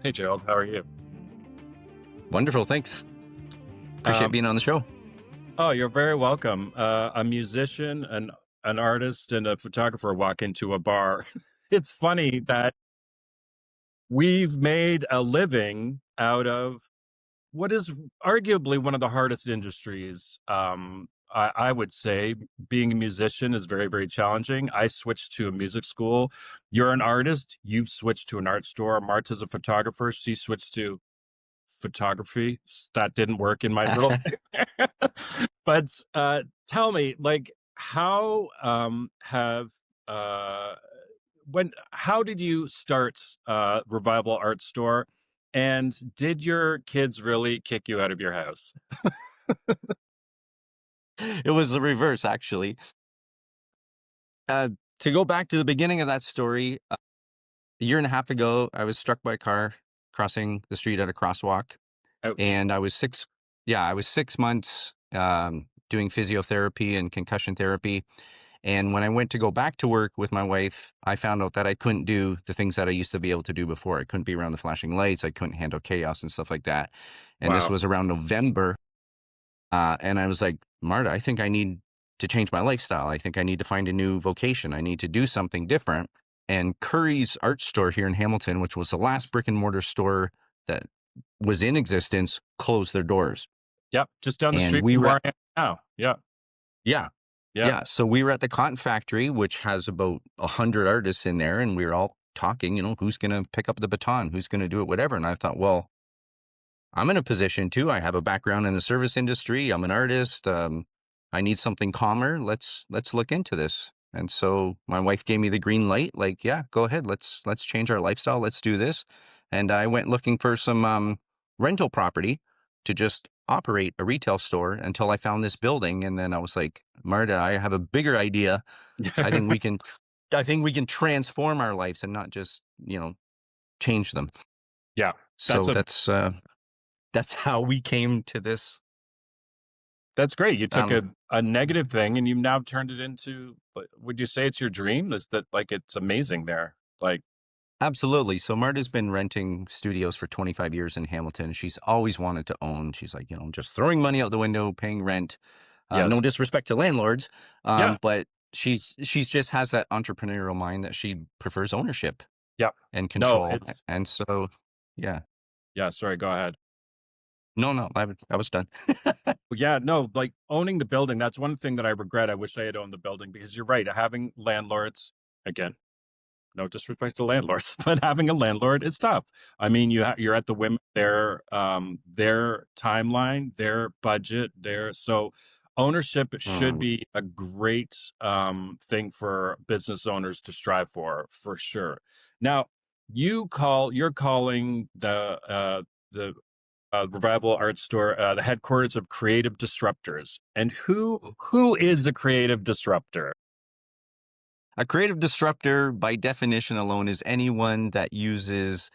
Hey, Gerald, how are you? Wonderful. Thanks. Appreciate Um, being on the show. oh, you're very welcome. A musician, an artist, and a photographer walk into a bar. It's funny that we've made a living out of what is arguably one of the hardest industries. I would say being a musician is very, very challenging. I switched to a music school. You're an artist. You've switched to an art store. Marta's a photographer. She switched to photography. That didn't work in my world. But tell me, like, how have uh, how did you start Revival Art Store, and did your kids really kick you out of your house? It was the reverse, actually. Uh, to go back to the beginning of that story, a year and a half ago, I was struck by a car crossing the street at a crosswalk, Ouch! and I was six. Yeah, I was 6 months doing physiotherapy and concussion therapy. And when I went to go back to work with my wife, I found out that I couldn't do the things that I used to be able to do before. I couldn't be around the flashing lights. I couldn't handle chaos and stuff like that. And this Wow. was around November. And I was like, Marta, I think I need to change my lifestyle. I think I need to find a new vocation. I need to do something different. And Curry's art store here in Hamilton, which was the last brick and mortar store that was in existence, closed their doors. Yep, just down the And street we from were where at, I am now. Yeah, yeah, yeah. yeah. So we were at the Cotton Factory, which has about 100 artists in there. And we were all talking, who's going to pick up the baton? Who's going to do it? Whatever. And I thought, well, I'm in a position too. I have a background in the service industry. I'm an artist. I need something calmer. Let's look into this. And so my wife gave me the green light. Like, yeah, go ahead. Let's change our lifestyle. Let's do this. And I went looking for some rental property to just operate a retail store until I found this building. And then I was like, Marta, I have a bigger idea. I think we can. I think we can transform our lives and not just change them. Yeah, that's So a that's how we came to this. that's great. You took Um, a negative thing and you've now turned it into, would you say it's your dream? Is that, like, it's amazing there? Like, Absolutely. So Marta's been renting studios for 25 years in Hamilton. She's always wanted to own. She's like, just throwing money out the window, paying rent. No yes. disrespect to landlords, Yeah, but she's just has that entrepreneurial mind that she prefers ownership yeah. and No, control. it's, And so, yeah, yeah, sorry, go ahead. no, I was done. Yeah, no, like, owning the building, that's one thing that I regret. I wish I had owned the building, because you're right, having landlords, again, no disrespect to landlords, but having a landlord is tough. I mean, you're at the whim of their timeline, their budget, so ownership should Mm. be a great thing for business owners to strive for sure. Now, you're calling the Revival Art Store the headquarters of creative disruptors. And who is a creative disruptor? A creative disruptor, by definition alone, is anyone that uses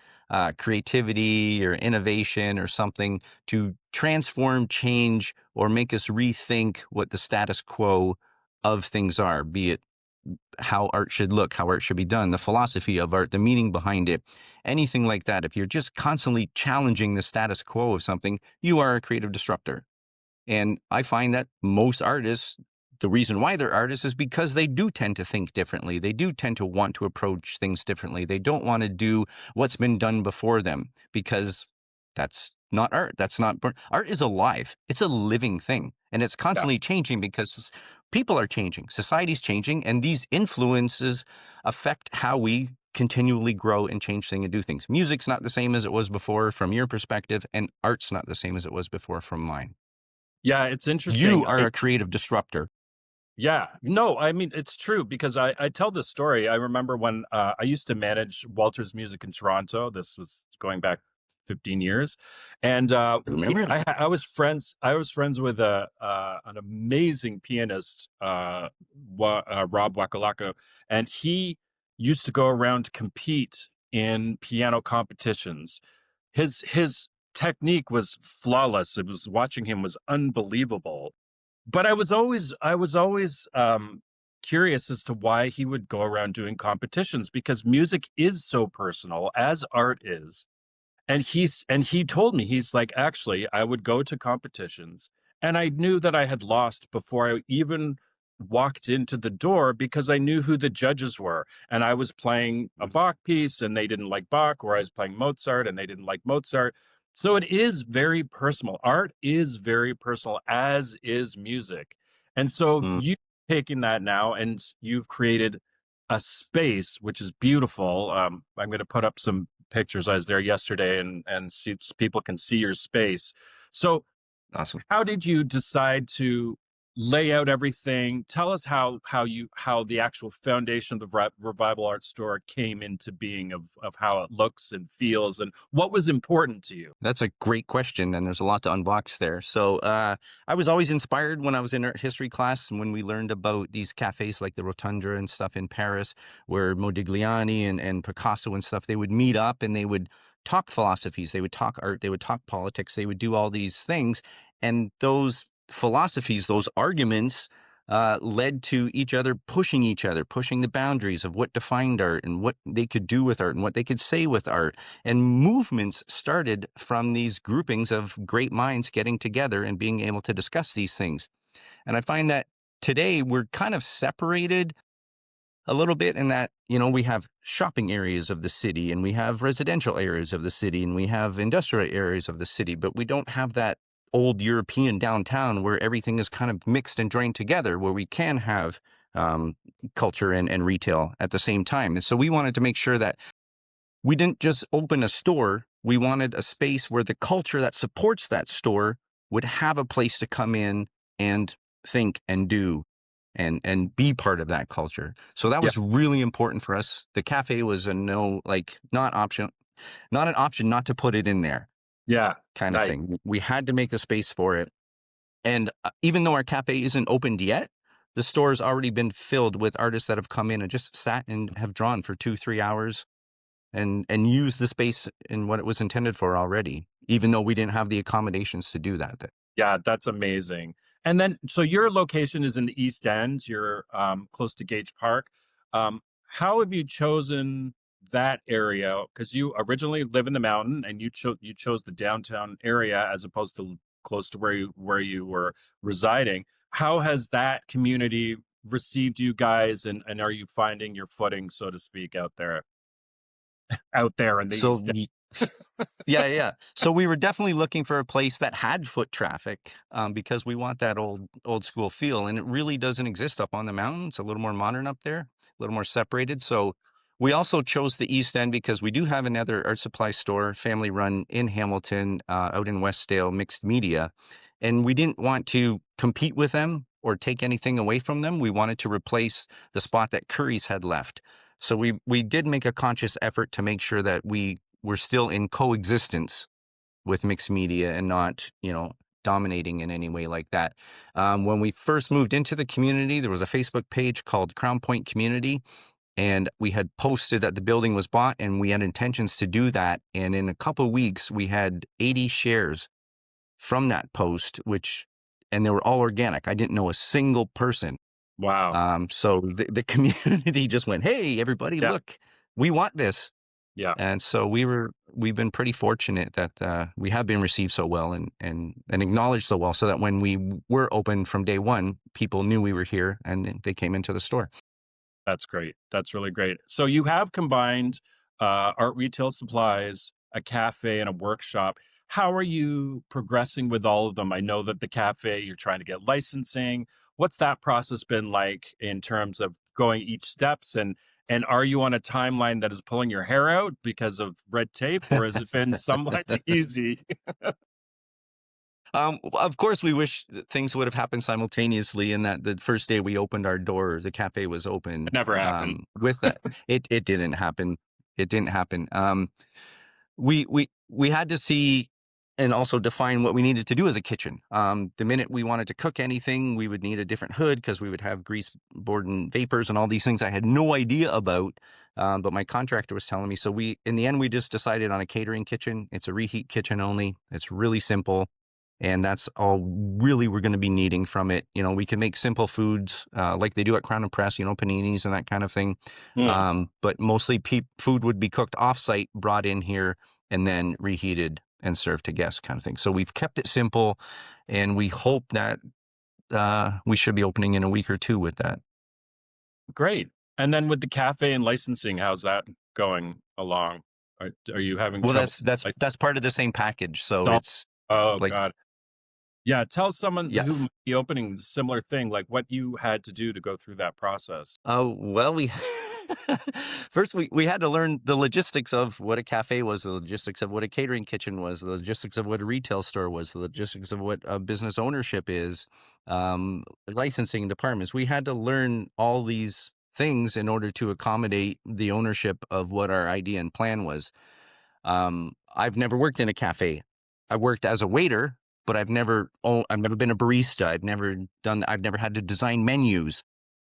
creativity or innovation or something to transform, change, or make us rethink what the status quo of things are, be it how art should look, how art should be done, the philosophy of art, the meaning behind it, anything like that. If you're just constantly challenging the status quo of something, you are a creative disruptor. And I find that most artists, the reason why they're artists is because they do tend to think differently. They do tend to want to approach things differently. They don't want to do what's been done before them because that's not art. That's not art is alive. It's a living thing and it's Yeah. constantly changing because people are changing, society's changing, and these influences affect how we continually grow and change things and do things. Music's not the same as it was before from your perspective, and art's not the same as it was before from mine. Yeah, it's interesting. You are a creative disruptor. Yeah, no, I mean, it's true, because I tell this story. I remember when I used to manage Walter's Music in Toronto. This was going back 15 years. And Remember that? I was friends with an amazing pianist, Rob Wakalako, and he used to go around to compete in piano competitions. His technique was flawless. It was Watching him was unbelievable, but I was always curious as to why he would go around doing competitions, because music is so personal, as art is. And he told me, he's like, actually, I would go to competitions and I knew that I had lost before I even walked into the door because I knew who the judges were. And I was playing a Bach piece and they didn't like Bach, or I was playing Mozart and they didn't like Mozart. So it is very personal. Art is very personal, as is music. And so Mm, you've taken that now and you've created a space which is beautiful. I'm going to put up some pictures. I was there yesterday, and see, people can see your space. So, awesome. how did you decide to lay out everything? Tell us how the actual foundation of the Revival Art Store came into being, of how it looks and feels, and what was important to you. That's a great question, and there's a lot to unbox there. So, I was always inspired when I was in art history class, and when we learned about these cafes like the Rotunda and stuff in Paris, where Modigliani and Picasso and stuff, they would meet up and they would talk philosophies, they would talk art, they would talk politics, they would do all these things, and those philosophies, those arguments, led to each other, pushing the boundaries of what defined art and what they could do with art and what they could say with art. And movements started from these groupings of great minds getting together and being able to discuss these things. And I find that today we're kind of separated a little bit in that, we have shopping areas of the city and we have residential areas of the city and we have industrial areas of the city, but we don't have that old European downtown where everything is kind of mixed and joined together, where we can have um, culture and retail at the same time. And so we wanted to make sure that we didn't just open a store. We wanted a space where the culture that supports that store would have a place to come in and think and do and be part of that culture. So that Yeah, was really important for us. The cafe was a no, like not an option not to put it in there yeah, kind of I thing. We had to make a space for it. And even though our cafe isn't opened yet, the store's already been filled with artists that have come in and just sat and have drawn for 2-3 hours and use the space in what it was intended for already, even though we didn't have the accommodations to do that. Yeah, that's amazing. And then, so your location is in the East End. You're close to Gage Park. How have you chosen that area? Because you originally live in the mountain, and you chose the downtown area as opposed to close to where you were residing. How has that community received you guys, and are you finding your footing, so to speak, out there in the So East End? the Yeah, yeah. So we were definitely looking for a place that had foot traffic, because we want that old school feel, and it really doesn't exist up on the mountain. It's a little more modern up there, a little more separated. So we also chose the East End because we do have another art supply store, family run in Hamilton, out in Westdale, Mixed Media, and we didn't want to compete with them or take anything away from them. We wanted to replace the spot that Curry's had left. So we did make a conscious effort to make sure that we're still in coexistence with mixed media and not, dominating in any way like that. When we first moved into the community, there was a Facebook page called Crown Point Community, and we had posted that the building was bought, and we had intentions to do that. And in a couple of weeks, we had 80 shares from that post, and they were all organic. I didn't know a single person. Wow. So the community just went, "Hey, everybody, Yeah. look, we want this." Yeah. And so we've been pretty fortunate that we have been received so well and acknowledged so well, so that when we were open from day one, people knew we were here and they came into the store. That's great. That's really great. So you have combined art retail supplies, a cafe, and a workshop. How are you progressing with all of them? I know that the cafe, you're trying to get licensing. What's that process been like in terms of going each steps, and are you on a timeline that is pulling your hair out because of red tape, or has it been somewhat easy? Of course, we wish that things would have happened simultaneously, and that the first day we opened our door, the cafe was It open. never happened. With that, it didn't happen. It didn't happen. We had to see and also define what we needed to do as a kitchen. The minute we wanted to cook anything, we would need a different hood because we would have grease, board, and vapors and all these things I had no idea about. But my contractor was telling me. So in the end, we just decided on a catering kitchen. It's a reheat kitchen only. It's really simple. And that's all really we're going to be needing from it. We can make simple foods like they do at Crown and Press, paninis and that kind of thing. Hmm. But mostly food would be cooked offsite, brought in here, and then reheated and served to guests, kind of thing. So we've kept it simple, and we hope that we should be opening in a week or two with that. Great. And then with the cafe and licensing, how's that going along? Are you having Well, trouble? that's part of the same package. So Don't- it's Oh like, God. Yeah. Tell someone who yes. might be opening similar thing, like what you had to do to go through that process. Oh, well, we first we had to learn the logistics of what a cafe was, the logistics of what a catering kitchen was, the logistics of what a retail store was, the logistics of what a business ownership is, licensing departments. We had to learn all these things in order to accommodate the ownership of what our idea and plan was. I've never worked in a cafe. I worked as a waiter, but I've never been a barista. I've never had to design menus.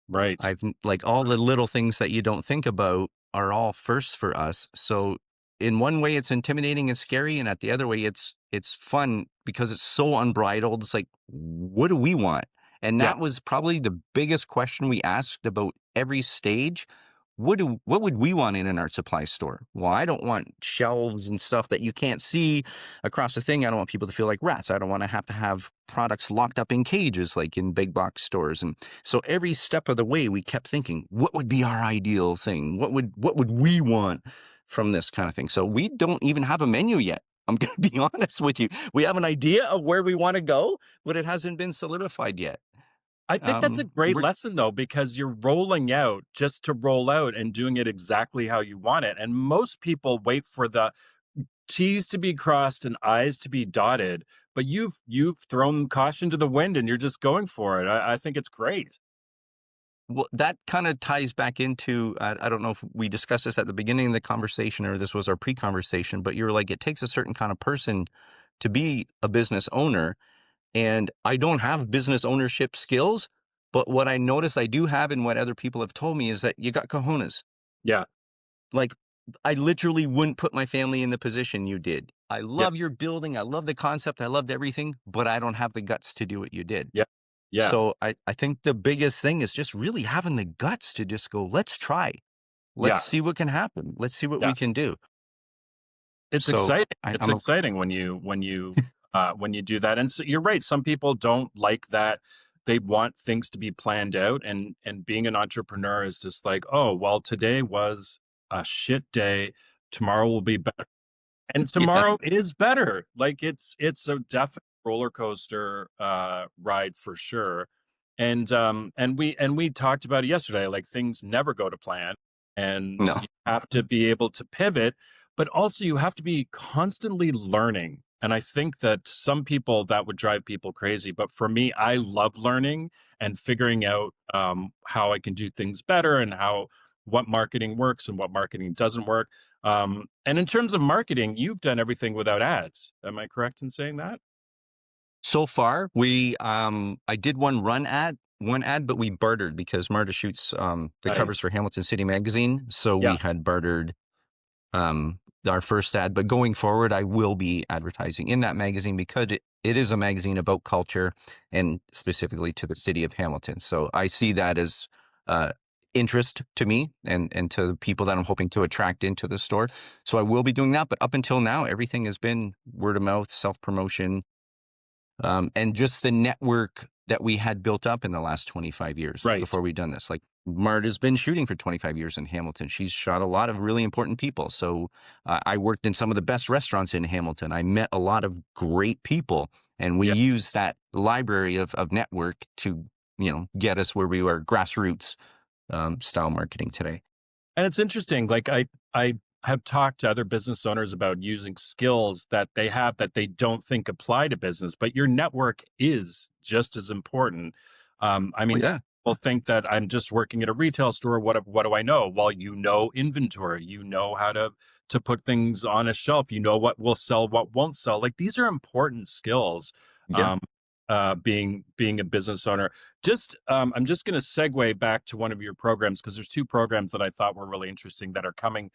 Right. I've like all the little things that you don't think about are all firsts for us. So in one way it's intimidating and scary, and at the other way it's fun because it's so unbridled. It's like, what do we want? And Yeah. that was probably the biggest question we asked about every stage. What would we want in an art supply store? Well, I don't want shelves and stuff that you can't see across the thing. I don't want people to feel like rats. I don't want to have products locked up in cages like in big box stores. And so every step of the way, we kept thinking, what would be our ideal thing? What would we want from this kind of thing? So we don't even have a menu yet. I'm going to be honest with you. We have an idea of where we want to go, but it hasn't been solidified yet. I think that's a great We're lesson though, because you're rolling out just to roll out and doing it exactly how you want it. And most people wait for the T's to be crossed and I's to be dotted, but you've thrown caution to the wind and you're just going for it. I think it's great. Well, that kind of ties back into, I don't know if we discussed this at the beginning of the conversation or this was our pre-conversation, but you're like, it takes a certain kind of person to be a business owner. And I don't have business ownership skills, but what I notice I do have and what other people have told me is that you got cojones. Yeah. Like, I literally wouldn't put my family in the position you did. I Yeah. love your building. I love the concept. I loved everything, but I don't have the guts to do what you did. Yeah. Yeah. So I think the biggest thing is just really having the guts to just go, let's try. Let's Yeah. see what can happen. Let's see what Yeah. we can do. It's So exciting. I, It's I'm a, exciting when you do that. And so you're right. Some people don't like that. They want things to be planned out, and being an entrepreneur is just like, oh, well, today was a shit day. Tomorrow will be better. And yeah, tomorrow is better. Like it's a definite roller coaster ride for sure. And we talked about it yesterday, like things never go to plan and no, you have to be able to pivot, but also you have to be constantly learning. And I think that some people that would drive people crazy, but for me, I love learning and figuring out how I can do things better and how what marketing works and what marketing doesn't work. And in terms of marketing, you've done everything without ads. Am I correct in saying that? so far I did one ad, but we bartered because Marta shoots the covers Nice. for Hamilton City Magazine. So we Yeah. had bartered um, our first ad, but going forward, I will be advertising in that magazine because it is a magazine about culture and specifically to the city of Hamilton. So I see that as uh, interest to me and to the people that I'm hoping to attract into the store. So I will be doing that. But up until now, everything has been word of mouth, self promotion, and just the network that we had built up in the last 25 years Right. before we'd done this. Like Marta's been shooting for 25 years in Hamilton. She's shot a lot of really important people. So I worked in some of the best restaurants in Hamilton. I met a lot of great people, and we Yeah. used that library of network to, get us where we were grassroots style marketing today. And it's interesting. Like I have talked to other business owners about using skills that they have that they don't think apply to business, but your network is just as important. I Well, mean, some yeah. people think that I'm just working at a retail store. What do I know? Well, you know inventory, you know how to put things on a shelf, you know what will sell, what won't sell. Like these are important skills. Yeah. Um, being a business owner. I'm just going to segue back to one of your programs because there's two programs that I thought were really interesting that are coming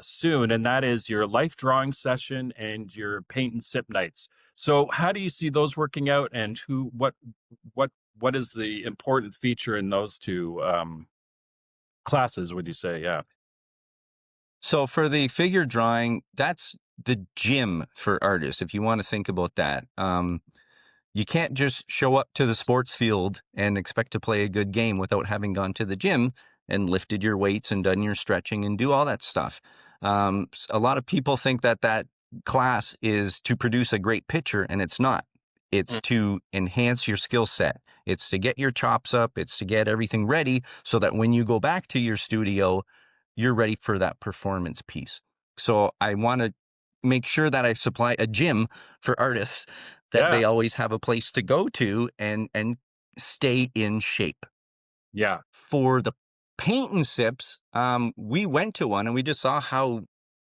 soon, and that is your life drawing session and your paint and sip nights. So, how do you see those working out, and what what is the important feature in those two classes? Would you say, yeah, So for the figure drawing, that's the gym for artists, if you want to think about that. You can't just show up to the sports field and expect to play a good game without having gone to the gym and lifted your weights and done your stretching and do all that stuff. A lot of people think that that class is to produce a great pitcher, and it's not. It's Mm. to enhance your skill set. It's to get your chops up. It's to get everything ready so that when you go back to your studio, you're ready for that performance piece. So I want to make sure that I supply a gym for artists, that Yeah. they always have a place to go to and stay in shape. Yeah. For the paint and sips, we went to one and we just saw how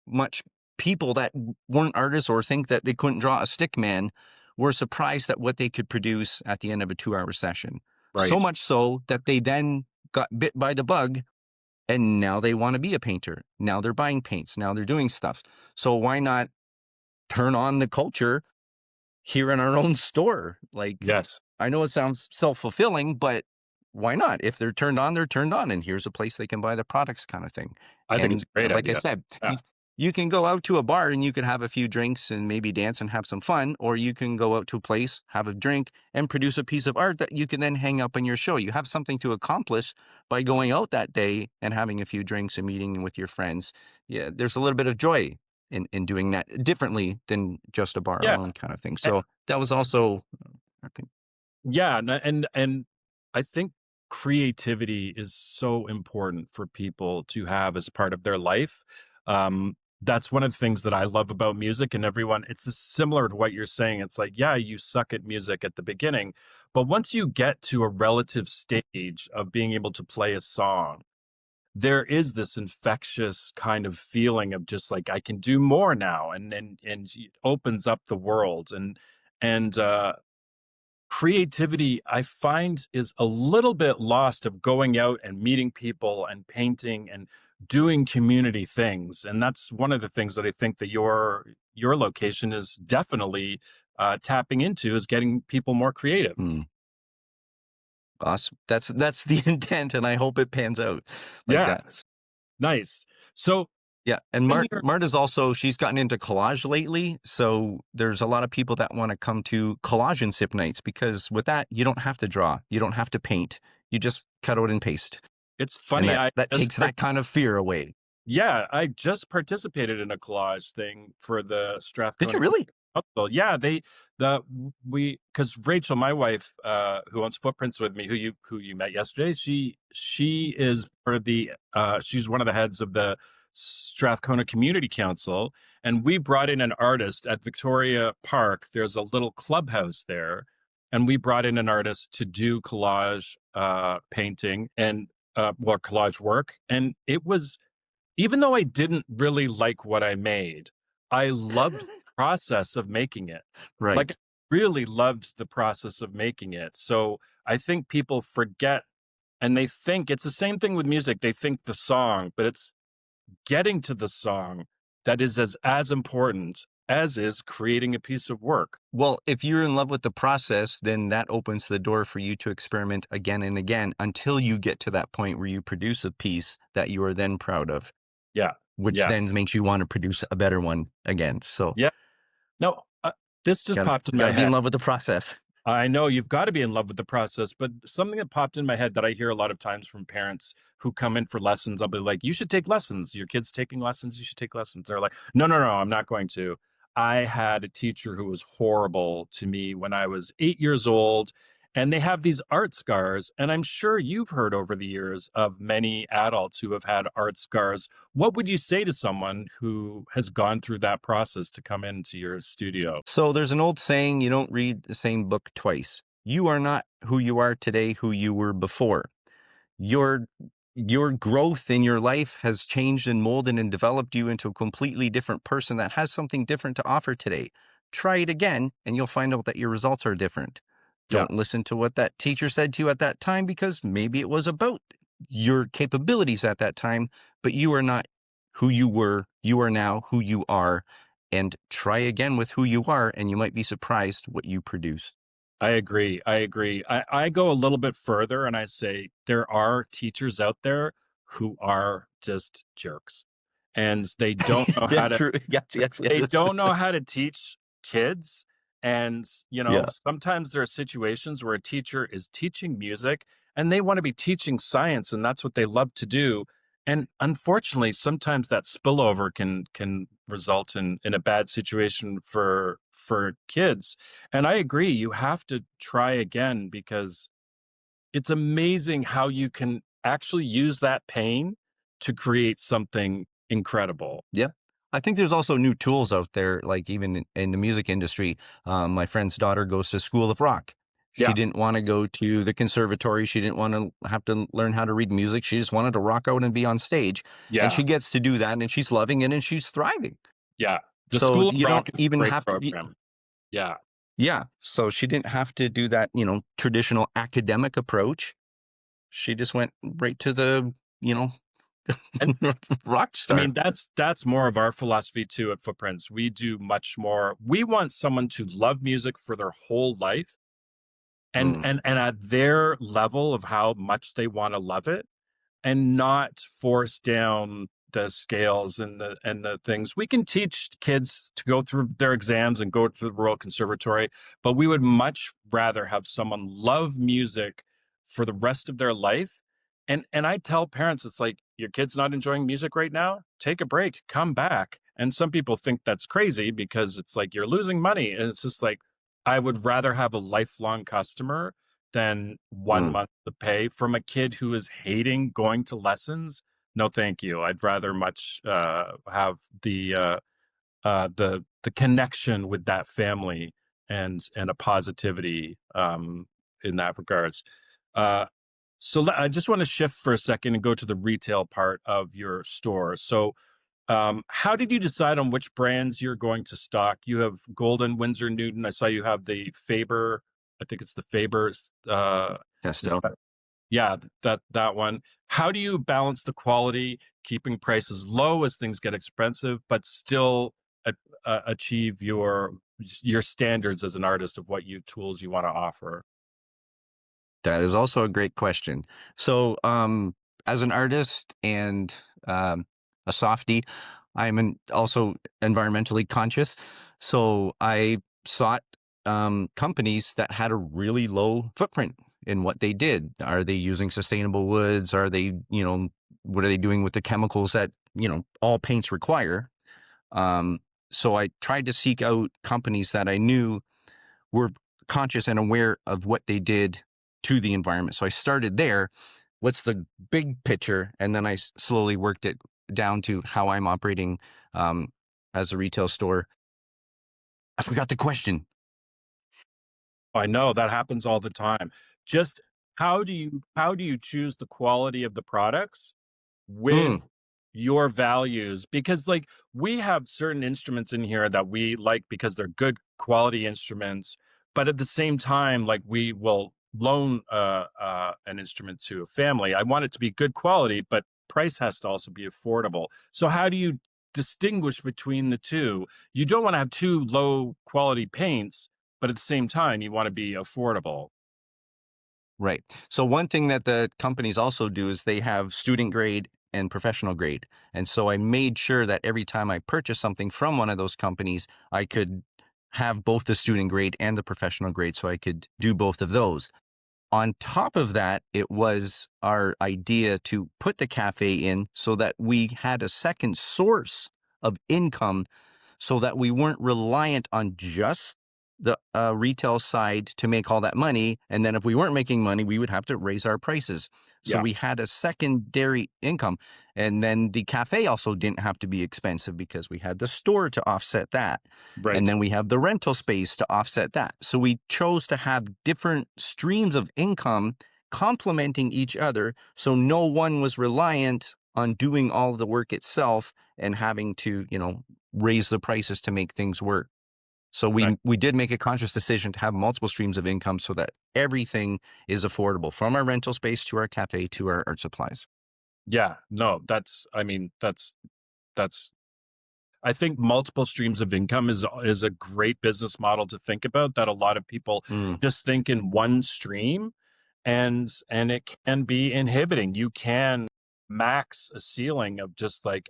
much people that weren't artists or think that they couldn't draw a stick man were surprised at what they could produce at the end of a 2-hour session. So Right. much so that they then got bit by the bug and now they want to be a painter. Now they're buying paints. Now they're doing stuff. So why not turn on the culture here in our own store? Like, Yes. I know it sounds self-fulfilling, but why not? If they're turned on, they're turned on, and here's a place they can buy the products, kind of thing. I think it's And a great like I idea. said, Yeah. you can go out to a bar and you can have a few drinks and maybe dance and have some fun, or you can go out to a place, have a drink, and produce a piece of art that you can then hang up in your show. You have something to accomplish by going out that day and having a few drinks and meeting with your friends. Yeah, there's a little bit of joy in doing that differently than just a bar Yeah. alone kind of thing. And, So that was also, I think, yeah. And I think creativity is so important for people to have as part of their life. That's one of the things that I love about music, and everyone, it's similar to what you're saying. It's like, yeah, you suck at music at the beginning, but once you get to a relative stage of being able to play a song, there is this infectious kind of feeling of just like I can do more now, and it opens up the world. And creativity, I find, is a little bit lost of going out and meeting people and painting and doing community things. And that's one of the things that I think that your location is definitely tapping into, is getting people more creative. hmm, awesome. That's the intent, and I hope it pans out like Yeah, that. nice. So Yeah, and when you're Marta's also, she's gotten into collage lately, so there's a lot of people that wanna come to collage and sip nights because with that, you don't have to draw, you don't have to paint, you just cut out and paste, It's and funny, that takes that kind of fear away. yeah, I just participated in a collage thing for the Did Strathcona you Community really? Council. Yeah, we because Rachel, my wife, who owns Footprints with me, who you met yesterday, she is part of the she's one of the heads of the Strathcona Community Council, and we brought in an artist at Victoria Park. There's a little clubhouse there, and we brought in an artist to do collage painting and well, collage work, and it was, even though I didn't really like what I made, I loved the process of making it. Like, I Right. really loved the process of making it. So I think people forget, and they think it's the same thing with music. They think the song, but it's getting to the song that is as important as is creating a piece of work. Well, if you're in love with the process, then that opens the door for you to experiment again and again until you get to that point where you produce a piece that you are then proud of, Yeah. which Yeah. then makes you wanna produce a better one again, so Yeah. No, this just popped in my gotta be in head. love with the process. I know you've got to be in love with the process, but something that popped in my head that I hear a lot of times from parents who come in for lessons, I'll be like, you should take lessons. Your kid's taking lessons. You should take lessons. They're like, no, no, no, I'm not going to. I had a teacher who was horrible to me when I was 8 years old, and they have these art scars. And I'm sure you've heard over the years of many adults who have had art scars. What would you say to someone who has gone through that process to come into your studio? So there's an old saying, you don't read the same book twice. You are not who you are today, who you were before. Your your growth in your life has changed and molded and developed you into a completely different person that has something different to offer today. Try it again and you'll find out that your results are different. Yeah, Don't listen to what that teacher said to you at that time because maybe it was about your capabilities at that time, but you are not who you were. You are now who you are. And try again with who you are, and you might be surprised what you produce. I agree. I agree. I go a little bit further and I say there are teachers out there who are just jerks. and they don't know Yeah, how to true. Yes, yes, they yes. don't know how to teach kids. And, Yeah. sometimes there are situations where a teacher is teaching music and they want to be teaching science, and that's what they love to do. And unfortunately, sometimes that spillover can result in a bad situation for kids. And I agree, you have to try again, because it's amazing how you can actually use that pain to create something incredible. Yeah. I think there's also new tools out there, like even in the music industry. My friend's daughter goes to School of Rock. She Yeah. didn't want to go to the conservatory. She didn't want to have to learn how to read music. She just wanted to rock out and be on stage. And Yeah. she gets to do that, and she's loving it, and she's thriving. Yeah. The So School of you don't Rock is a even great have to, program. Yeah. yeah. So she didn't have to do that, traditional academic approach. She just went right to the, you know, And rock I star. mean, that's more of our philosophy too at Footprints. We do much more. We want someone to love music for their whole life, and Mm, and at their level of how much they want to love it, and not force down the scales and the things. We can teach kids to go through their exams and go to the Royal Conservatory, but we would much rather have someone love music for the rest of their life. And I tell parents, it's like, your kid's not enjoying music right now, take a break, come back. And some people think that's crazy because it's like you're losing money. And it's just like, I would rather have a lifelong customer than 1 mm. month to pay from a kid who is hating going to lessons. No, thank you. I'd rather much have the connection with that family, and a positivity in that regards. Uh, I just want to shift for a second and go to the retail part of your store. So, how did you decide on which brands you're going to stock? You have Golden, Windsor, Newton. I saw you have the Faber. I think it's the Faber. Is Testo. that, yeah, that one. How do you balance the quality, keeping prices low as things get expensive, but still achieve your standards as an artist of what you tools you want to offer? That is also a great question. So, as an artist and a softie, also environmentally conscious. So, I sought companies that had a really low footprint in what they did. Are they using sustainable woods? Are they, what are they doing with the chemicals that all paints require? Um, so, I tried to seek out companies that I knew were conscious and aware of what they did to the environment. So I started there. What's the big picture? And then I slowly worked it down to how I'm operating as a retail store. I forgot the question. I know that happens all the time. Just how do you choose the quality of the products Mm, with your values? Because, like, we have certain instruments in here that we like because they're good quality instruments, but at the same time, like, we will loan an instrument to a family. I want it to be good quality, but price has to also be affordable. So how do you distinguish between the two? You don't want to have too low quality paints, but at the same time, you want to be affordable. right. So one thing that the companies also do is they have student grade and professional grade. And so I made sure that every time I purchased something from one of those companies, I could have both the student grade and the professional grade so I could do both of those. On top of that, it was our idea to put the cafe in so that we had a second source of income so that we weren't reliant on just the retail side to make all that money. And then if we weren't making money, we would have to raise our prices. So Yeah, we had a secondary income. And then the cafe also didn't have to be expensive because we had the store to offset that. And right. then we have the rental space to offset that. So we chose to have different streams of income complementing each other. So no one was reliant on doing all the work itself and having to, raise the prices to make things work. So Right. we did make a conscious decision to have multiple streams of income so that everything is affordable from our rental space to our cafe to our art supplies. Yeah. No, I mean, that's I think multiple streams of income is a great business model to think about, that a lot of people Mm, just think in one stream, and it can be inhibiting. You can max a ceiling of just like,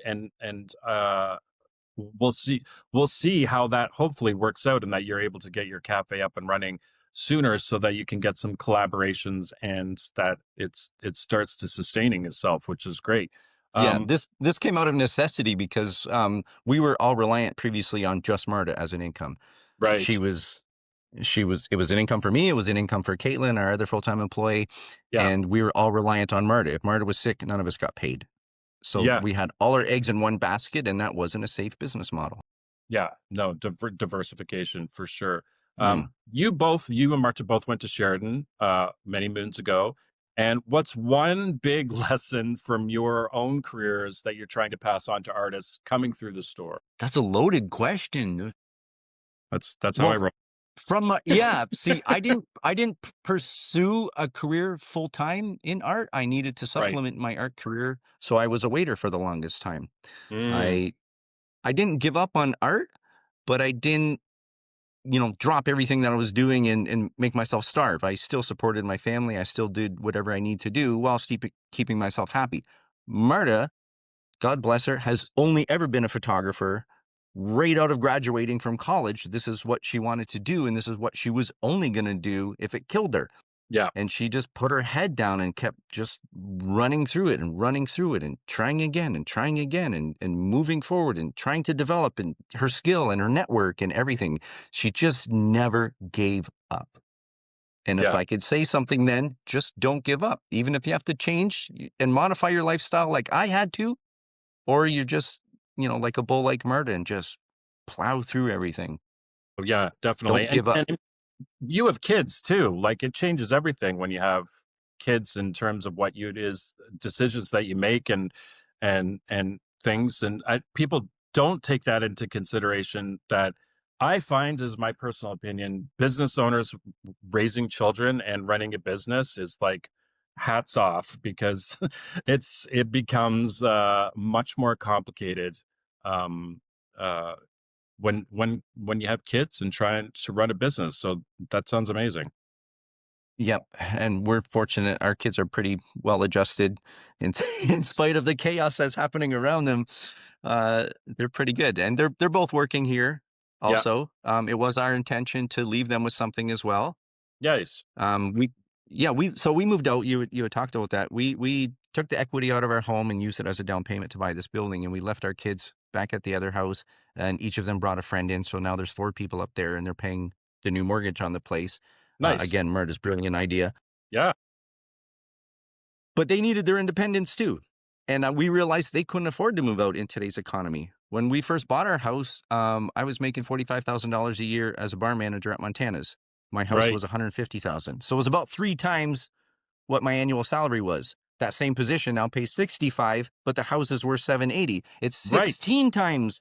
we'll see we'll see how that hopefully works out, and that you're able to get your cafe up and running sooner so that you can get some collaborations, and that it starts to sustaining itself, which is great. Yeah, um this came out of necessity because we were all reliant previously on just Marta as an income. She right. was it was an income for me, it was an income for Caitlin, our other full-time employee, Yeah. and we were all reliant on Marta. If Marta was sick, none of us got paid. So Yeah. we had all our eggs in one basket, and that wasn't a safe business model. Yeah, no, diversification for sure. Mm. You and Marta both went to Sheridan many moons ago. And what's one big lesson from your own careers that you're trying to pass on to artists coming through the store? That's a loaded question. That's how I Well, roll. yeah, see, I didn't pursue a career full time in art. I needed to Right. supplement my art career, so I was a waiter for the longest time. Mm, I I didn't give up on art, but I didn't, drop everything that I was doing and make myself starve. I still supported my family. I still did whatever I need to do while keeping myself happy. Marta, God bless her, has only ever been a photographer. Right out of graduating from college, this is what she wanted to do, and this is what she was only going to do if it killed her. yeah. And she just put her head down and kept just running through it and running through it and trying again and moving forward and trying to develop and her skill and her network and everything. She just never gave up. And if Yeah. I could say something then, just don't give up. Even if you have to change and modify your lifestyle like I had to, or you're just, like a bull like Marta and just plow through everything. Yeah, definitely. Don't give up. And you have kids too. Like, it changes everything when you have kids in terms of what you it is decisions that you make, and things. And people don't take that into consideration. That I find, is my personal opinion, business owners raising children and running a business is like hats off, because it becomes much more complicated um uh when you have kids and trying to run a business. So that sounds amazing. Yep, and we're fortunate our kids are pretty well adjusted in in spite of the chaos that's happening around them. They're pretty good, and they're both working here Yeah. also. It was our intention to leave them with something as well. Yes. We yeah, we moved out, you had talked about that. We took the equity out of our home and used it as a down payment to buy this building, and we left our kids back at the other house, and each of them brought a friend in, so now there's 4 people up there, and they're paying the new mortgage on the place. Nice. Again, Murda's brilliant idea. Yeah. But they needed their independence too. And we realized they couldn't afford to move out in today's economy. When we first bought our house, I was making $45,000 a year as a bar manager at Montana's. My house was Right. 150,000. So it was about 3 times what my annual salary was. That same position now pays 65, but the house is worth 780. It's Right. 16 times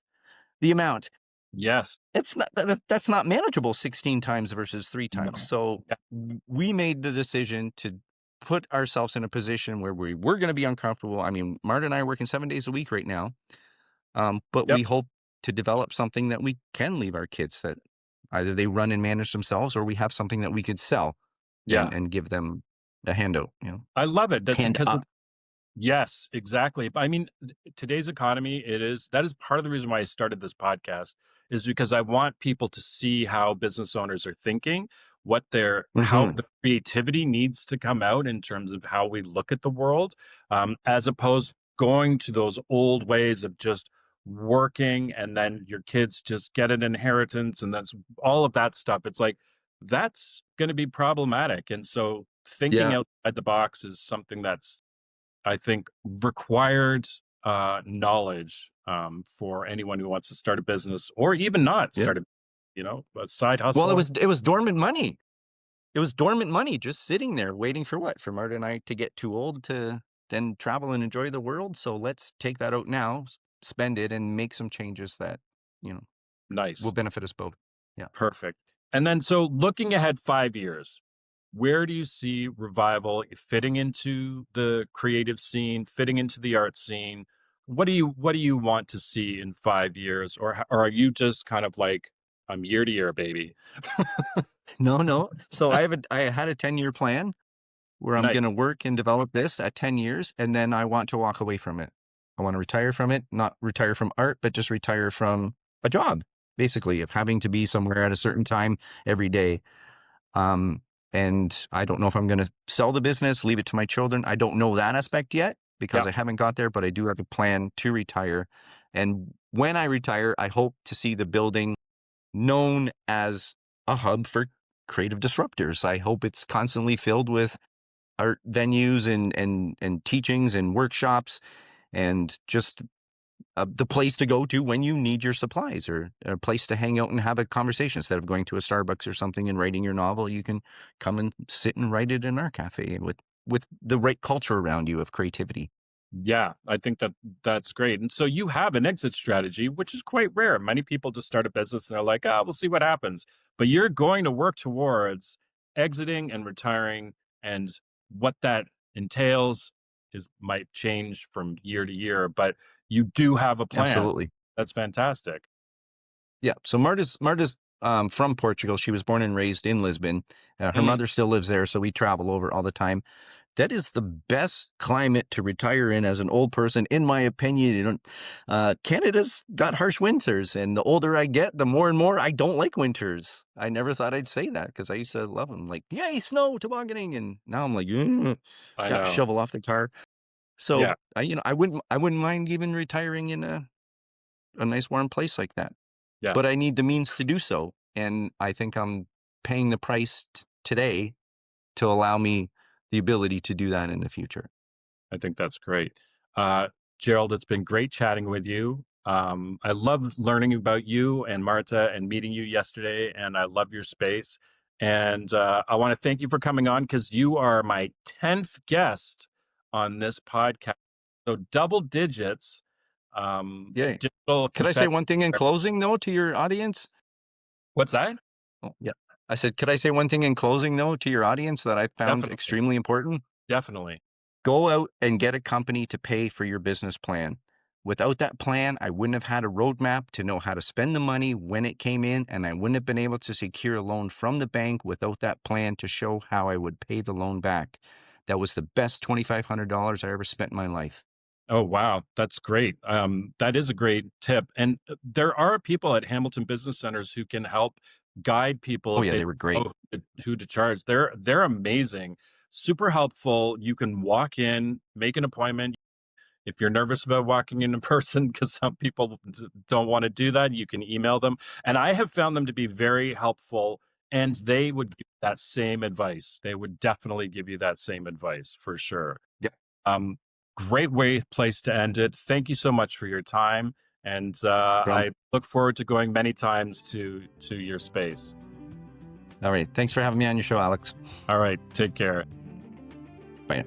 the amount. Yes. It's not that's not manageable 16 times versus 3 times. No. So Yeah. we made the decision to put ourselves in a position where we were going to be uncomfortable. I mean, Marta and I are working 7 days a week right now, but Yep. we hope to develop something that we can leave our kids, that either they run and manage themselves or we have something that we could sell Yeah. and give them a handout, I love it. That's hand because up. yes, exactly. I mean, today's economy, that is part of the reason why I started this podcast, is because I want people to see how business owners are thinking, how Hmm. the creativity needs to come out in terms of how we look at the world, as opposed going to those old ways of just working, and then your kids just get an inheritance, and that's all of that stuff. It's like, that's going to be problematic. And so thinking Yeah. outside the box is something that's, I think, required knowledge for anyone who wants to start a business, or even not Yeah. start a side Well, hustle. it was dormant money. It was dormant money just sitting there waiting for what? For Marta and I to get too old to then travel and enjoy the world. So let's take that out now, spend it, and make some changes that, you know, will Nice. benefit us both. Yeah. Perfect. And then, so looking ahead 5 years, where do you see Revival fitting into the creative scene, fitting into the art scene? What do you want to see in 5 years? Or are you just kind of like, I'm year to year, baby? No, no. So I had a 10-year plan. where I'm Nice. going to work and develop this at 10 years, and then I want to walk away from it. I want to retire from it, not retire from art, but just retire from a job, basically, of having to be somewhere at a certain time every day. Um, and I don't know if I'm going to sell the business, leave it to my children. I don't know that aspect yet because Yeah. I haven't got there, but I do have a plan to retire. And when I retire, I hope to see the building known as a hub for creative disruptors. I hope it's constantly filled with art venues and teachings and workshops and just the place to go to when you need your supplies, or a place to hang out and have a conversation. Instead of going to a Starbucks or something and writing your novel, you can come and sit and write it in our cafe with the right culture around you of creativity. Yeah, I think that that's great. And so you have an exit strategy, which is quite rare. Many people just start a business and they're like, "Ah, we'll see what happens." But you're going to work towards exiting and retiring, and what that entails is might change from year to year, but you do have a plan. Absolutely. That's fantastic. Yeah. So Marta's from Portugal. She was born and raised in Lisbon. Her Mhm. mother still lives there, so we travel over all the time. That is the best climate to retire in as an old person, in my opinion. Canada's got harsh winters, and the older I get, the more and more I don't like winters. I never thought I'd say that because I used to love them. Like, yay, snow, tobogganing, and now I'm like, "Ugh," I got to know. shovel off the car. So Yeah, I wouldn't mind even retiring in a nice warm place like that. yeah. But I need the means to do so, and I think I'm paying the price today to allow me the ability to do that in the future. I think that's great. Gerald, it's been great chatting with you. I love learning about you and Marta and meeting you yesterday, and I love your space. And I want to thank you for coming on because you are my 10th guest on this podcast. So double digits, Yay. digital Could I say confetti. one thing in closing, though, to your audience? What's that? Oh, yeah. I said, could I say one thing in closing, though, to your audience that I found Definitely. extremely important? Definitely. Go out and get a company to pay for your business plan. Without that plan, I wouldn't have had a roadmap to know how to spend the money when it came in, and I wouldn't have been able to secure a loan from the bank without that plan to show how I would pay the loan back. That was the best $2,500 I ever spent in my life. Oh, wow. That's great. That is a great tip. And there are people at Hamilton Business Centers who can help guide people Oh, if yeah, they they were great. don't know who to charge. They're amazing, super helpful. You can walk in, make an appointment. If you're nervous about walking in person, because some people don't want to do that, you can email them. And I have found them to be very helpful, and they would give that same advice. They would definitely give you that same advice for sure. Yeah. Um, Great place to end it. Thank you so much for your time, and Well, I look forward to going many times to your space. all right. Thanks for having me on your show, Alex. All right, take care. Bye.